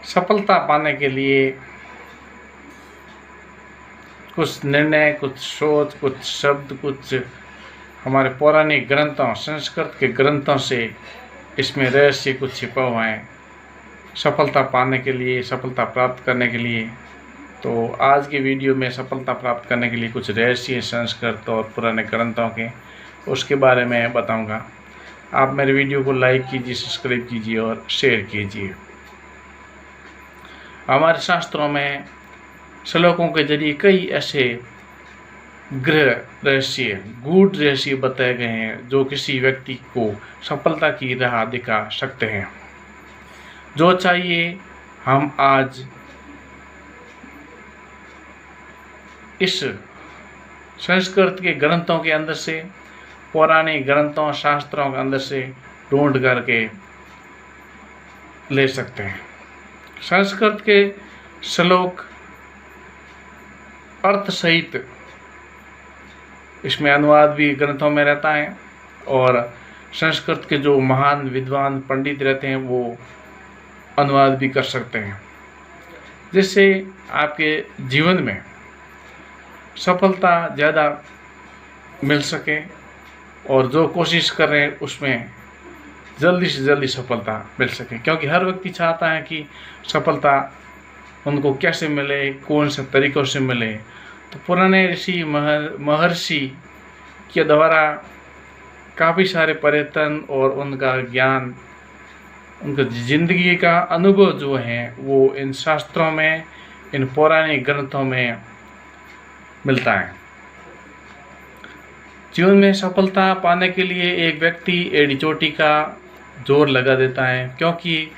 सफलता पाने के लिए कुछ निर्णय, कुछ सोच, कुछ शब्द, कुछ हमारे पौराणिक ग्रंथों, संस्कृत के ग्रंथों से इसमें रहस्य कुछ छिपा हुआ है सफलता पाने के लिए, सफलता प्राप्त करने के लिए। तो आज की वीडियो में सफलता प्राप्त करने के लिए कुछ रहस्य संस्कृत और पुराने ग्रंथों के उसके बारे में बताऊंगा। आप मेरे वीडियो को लाइक कीजिए, सब्सक्राइब कीजिए और शेयर कीजिए। हमारे शास्त्रों में श्लोकों के जरिए कई ऐसे गृह रहस्य, गूढ़ रहस्य बताए गए हैं जो किसी व्यक्ति को सफलता की राह दिखा सकते हैं। जो चाहिए हम आज इस संस्कृत के ग्रंथों के अंदर से, पौराणिक ग्रंथों, शास्त्रों के अंदर से ढूंढ करके ले सकते हैं। संस्कृत के श्लोक अर्थ सहित इसमें अनुवाद भी ग्रंथों में रहता है और संस्कृत के जो महान विद्वान पंडित रहते हैं वो अनुवाद भी कर सकते हैं, जिससे आपके जीवन में सफलता ज़्यादा मिल सके और जो कोशिश कर रहे हैं उसमें जल्दी से जल्दी सफलता मिल सके। क्योंकि हर व्यक्ति चाहता है कि सफलता उनको कैसे मिले, कौन से तरीक़ों से मिले। तो पुराने ऋषि महर्षि के द्वारा काफ़ी सारे पर्यटन और उनका ज्ञान, उनका ज़िंदगी का अनुभव जो है वो इन शास्त्रों में, इन पौराणिक ग्रंथों में मिलता है। जीवन में सफलता पाने के लिए एक व्यक्ति एड़ी चोटी का जोर लगा देता है, क्योंकि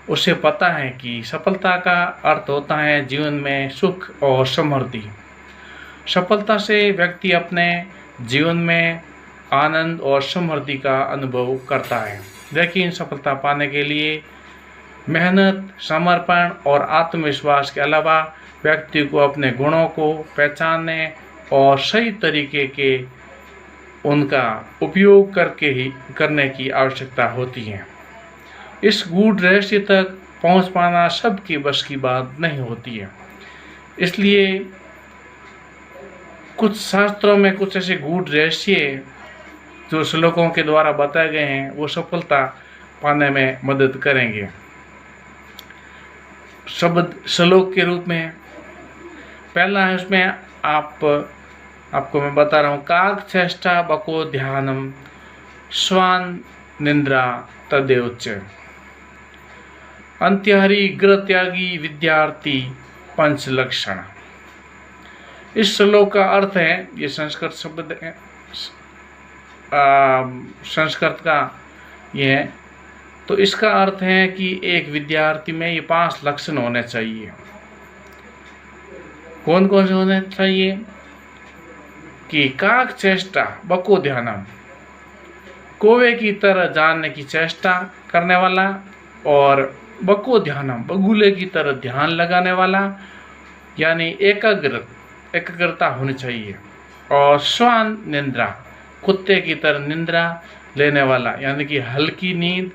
उसे पता है कि सफलता का अर्थ होता है जीवन में सुख और समृद्धि। सफलता से व्यक्ति अपने जीवन में आनंद और समृद्धि का अनुभव करता है। लेकिन सफलता पाने के लिए मेहनत, समर्पण और आत्मविश्वास के अलावा व्यक्ति को अपने गुणों को पहचानने और सही तरीके के उनका उपयोग करने की आवश्यकता होती है। इस गूढ़ रहस्य तक पहुंच पाना सबके बस की बात नहीं होती है। इसलिए कुछ शास्त्रों में कुछ ऐसे गूढ़ रहस्य जो श्लोकों के द्वारा बताए गए हैं वो सफलता पाने में मदद करेंगे। शब्द श्लोक के रूप में पहला है, उसमें आपको मैं बता रहा हूँ, काक चेष्टा बको ध्यानम स्वान निंद्रा तदेवच अंत्यहरि गृह त्यागी विद्यार्थी पंच लक्षण। इस श्लोक का अर्थ है, ये संस्कृत शब्द है, संस्कृत का ये है, तो इसका अर्थ है कि एक विद्यार्थी में ये 5 लक्षण होने चाहिए। कौन कौन से होने चाहिए? कि काक चेष्टा बको ध्यानम, कौवे की तरह जानने की चेष्टा करने वाला, और बको ध्यानम, बगुले की तरह ध्यान लगाने वाला, यानी एकाग्रता होनी चाहिए। और स्वान निंद्रा, कुत्ते की तरह निंद्रा लेने वाला, यानी कि हल्की नींद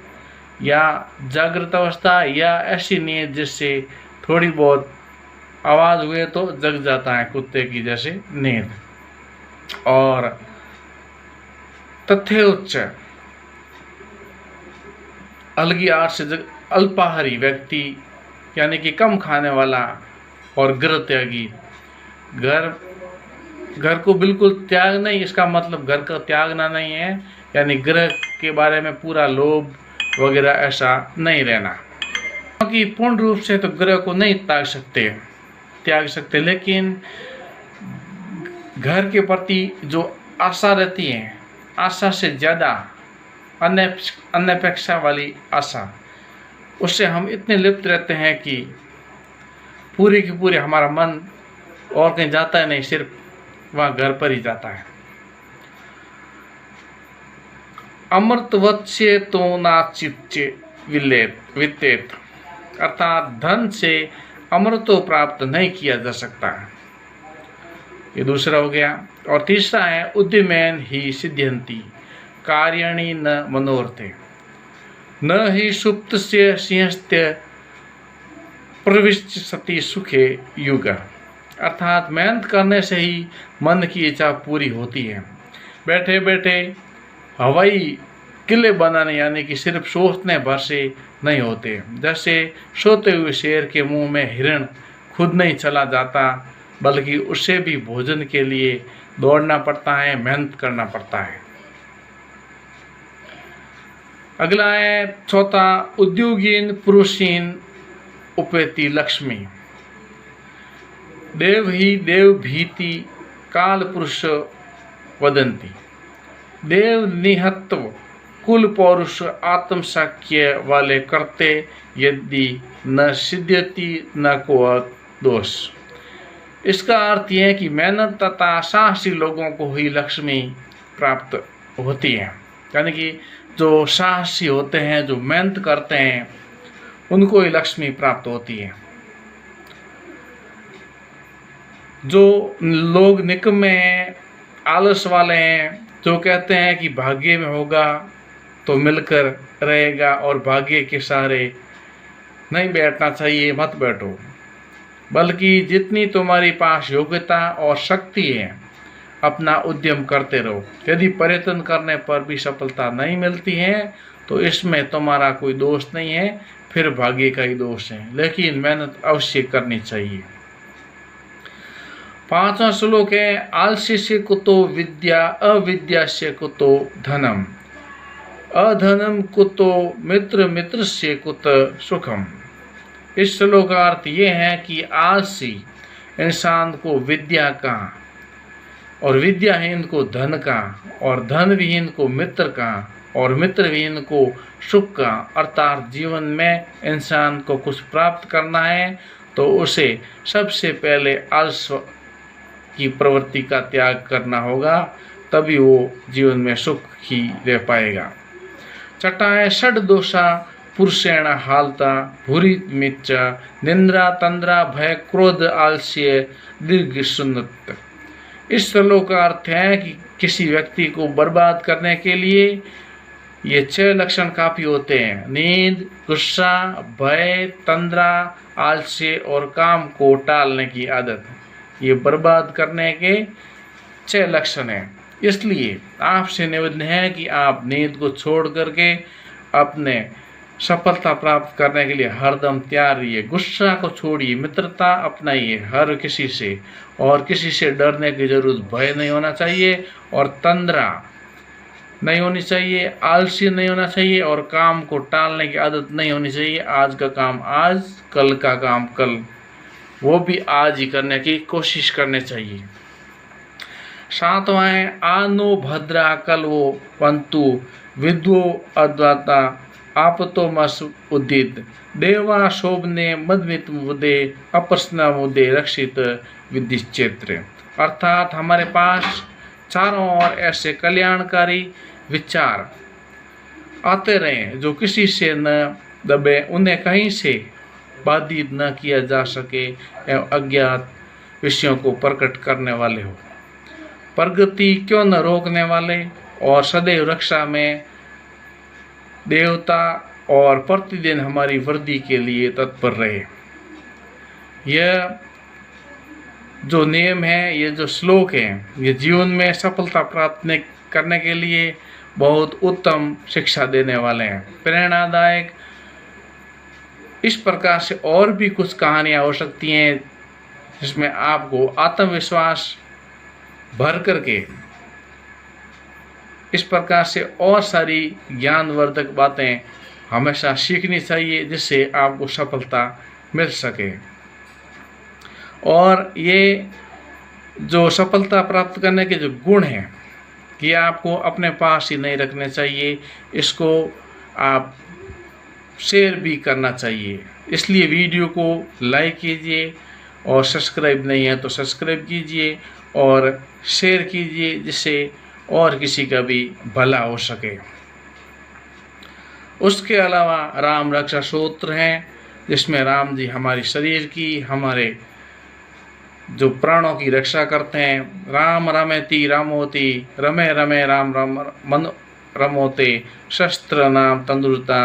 या जागृत अवस्था या ऐसी नींद जिससे थोड़ी बहुत आवाज़ हुए तो जग जाता है, कुत्ते की जैसे नींद। और तथ्य उच्च, अलगी आहार से अल्पाहारी व्यक्ति, यानी कि कम खाने वाला, और गृह त्यागी, घर को बिल्कुल त्याग नहीं, इसका मतलब घर का त्यागना नहीं है, यानी गृह के बारे में पूरा लोभ वगैरह ऐसा नहीं रहना। क्योंकि पूर्ण रूप से तो गृह को नहीं त्याग सकते, लेकिन घर के प्रति जो आशा रहती है, आशा से ज़्यादा अनपेक्षा वाली आशा, उससे हम इतने लिप्त रहते हैं कि पूरी की पूरी हमारा मन और कहीं जाता है नहीं, सिर्फ वहाँ घर पर ही जाता है। अमृतवत्स्य तो नाचित्य वित्तेत, अर्थात धन से अमृत तो प्राप्त नहीं किया जा सकता। ये दूसरा हो गया। और तीसरा है, उद्यमेन ही सिद्ध्यन्ति कार्याणि न मनोरथे, न ही सुप्तस्य सिंहस्य प्रविशति सुखे युग। अर्थात मेहनत करने से ही मन की इच्छा पूरी होती है। बैठे बैठे हवाई किले बनाने यानी कि सिर्फ सोचने भर से नहीं होते। जैसे सोते हुए शेर के मुंह में हिरण खुद नहीं चला जाता, बल्कि उसे भी भोजन के लिए दौड़ना पड़ता है, मेहनत करना पड़ता है। अगला है चौथा, उद्योगीन पुरुषीन उपेति लक्ष्मी। देव ही देव भीति काल पुरुष वदंती। देव निहत्व कुल पौरुष आत्मसाख्य वाले करते यदि न सिद्ध्यति न को दोष। इसका अर्थ यह है कि मेहनत तथा साहसी लोगों को ही लक्ष्मी प्राप्त होती है। यानी कि जो साहसी होते हैं, जो मेहनत करते हैं, उनको ही लक्ष्मी प्राप्त होती है। जो लोग निकम्मे हैं, आलस वाले हैं, जो कहते हैं कि भाग्य में होगा तो मिलकर रहेगा और भाग्य के सहारे नहीं बैठना चाहिए, मत बैठो। बल्कि जितनी तुम्हारी पास योग्यता और शक्ति है, अपना उद्यम करते रहो। यदि प्रयत्न करने पर भी सफलता नहीं मिलती है तो इसमें तुम्हारा कोई दोष नहीं है, फिर भाग्य का ही दोष है, लेकिन मेहनत अवश्य करनी चाहिए। 5वां श्लोक है, आलस्य से कुतो विद्या अविद्या से कुतो धनम अधनम कुतो मित्र मित्र से कुत सुखम। इस श्लोक का अर्थ ये है कि आलसी इंसान को विद्या का और विद्याहीन को धन का और धन विहीन को मित्र का और मित्र विहीन को सुख का। अर्थात जीवन में इंसान को कुछ प्राप्त करना है तो उसे सबसे पहले आलस की प्रवृत्ति का त्याग करना होगा, तभी वो जीवन में सुख ही रह पाएगा। छठा है, षड दोषा पुरुषेण हालता भूरी मिच्च निंद्रा तंद्रा भय क्रोध आलस्य दीर्घ सुन्नत। इस श्लोक का अर्थ है कि किसी व्यक्ति को बर्बाद करने के लिए ये 6 लक्षण काफी होते हैं। नींद, गुस्सा, भय, तंद्रा, आलस्य और काम को टालने की आदत। ये बर्बाद करने के 6 लक्षण हैं। इसलिए आपसे निवेदन है कि आप नींद को छोड़ करके अपने सफलता प्राप्त करने के लिए हरदम तैयार रहिए। गुस्सा को छोड़िए, मित्रता अपनाइए हर किसी से, और किसी से डरने की जरूरत, भय नहीं होना चाहिए, और तंद्रा नहीं होनी चाहिए, आलसी नहीं होना चाहिए, और काम को टालने की आदत नहीं होनी चाहिए। आज का काम आज, कल का काम कल, वो भी आज ही करने की कोशिश करनी चाहिए। 7वां है, आनो भद्रा कलवो पंतु विद्वो अद्वाता आपतो मस उदित देवा शोभने मदमित मुदे अप्रश्न मुदे रक्षित विदिक्षेत्र। अर्थात हमारे पास चारों ओर ऐसे कल्याणकारी विचार आते रहें जो किसी से न दबे, उन्हें कहीं से बाधित न किया जा सके, एवं अज्ञात विषयों को प्रकट करने वाले हो, प्रगति क्यों न रोकने वाले, और सदैव रक्षा में देवता और प्रतिदिन हमारी वृद्धि के लिए तत्पर रहे। यह जो नियम है, ये जो श्लोक है, ये जीवन में सफलता प्राप्त करने के लिए बहुत उत्तम शिक्षा देने वाले हैं, प्रेरणादायक। इस प्रकार से और भी कुछ कहानियाँ हो सकती हैं जिसमें आपको आत्मविश्वास भर करके इस प्रकार से और सारी ज्ञानवर्धक बातें हमेशा सीखनी चाहिए, जिससे आपको सफलता मिल सके। और ये जो सफलता प्राप्त करने के जो गुण हैं, कि आपको अपने पास ही नहीं रखने चाहिए, इसको आप शेयर भी करना चाहिए। इसलिए वीडियो को लाइक कीजिए, और सब्सक्राइब नहीं है तो सब्सक्राइब कीजिए और शेयर कीजिए, जिससे और किसी का भी भला हो सके। उसके अलावा राम रक्षा सूत्र हैं, जिसमें राम जी हमारे शरीर की, हमारे जो प्राणों की रक्षा करते हैं। राम रमेति रामोति रमे रमे राम राम मन रमोते शस्त्र नाम तंदुरुता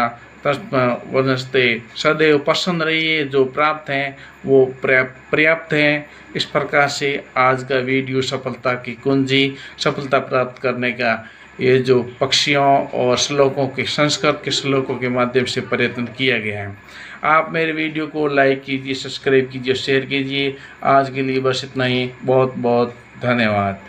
वनस्ते सदैव प्रसन्न रहिए। जो प्राप्त हैं वो पर्याप्त हैं। इस प्रकार से आज का वीडियो सफलता की कुंजी, सफलता प्राप्त करने का ये जो पक्षियों और श्लोकों के, संस्कृत के श्लोकों के माध्यम से प्रयत्न किया गया है। आप मेरे वीडियो को लाइक कीजिए, सब्सक्राइब कीजिए, शेयर कीजिए। आज के लिए बस इतना ही। बहुत बहुत धन्यवाद।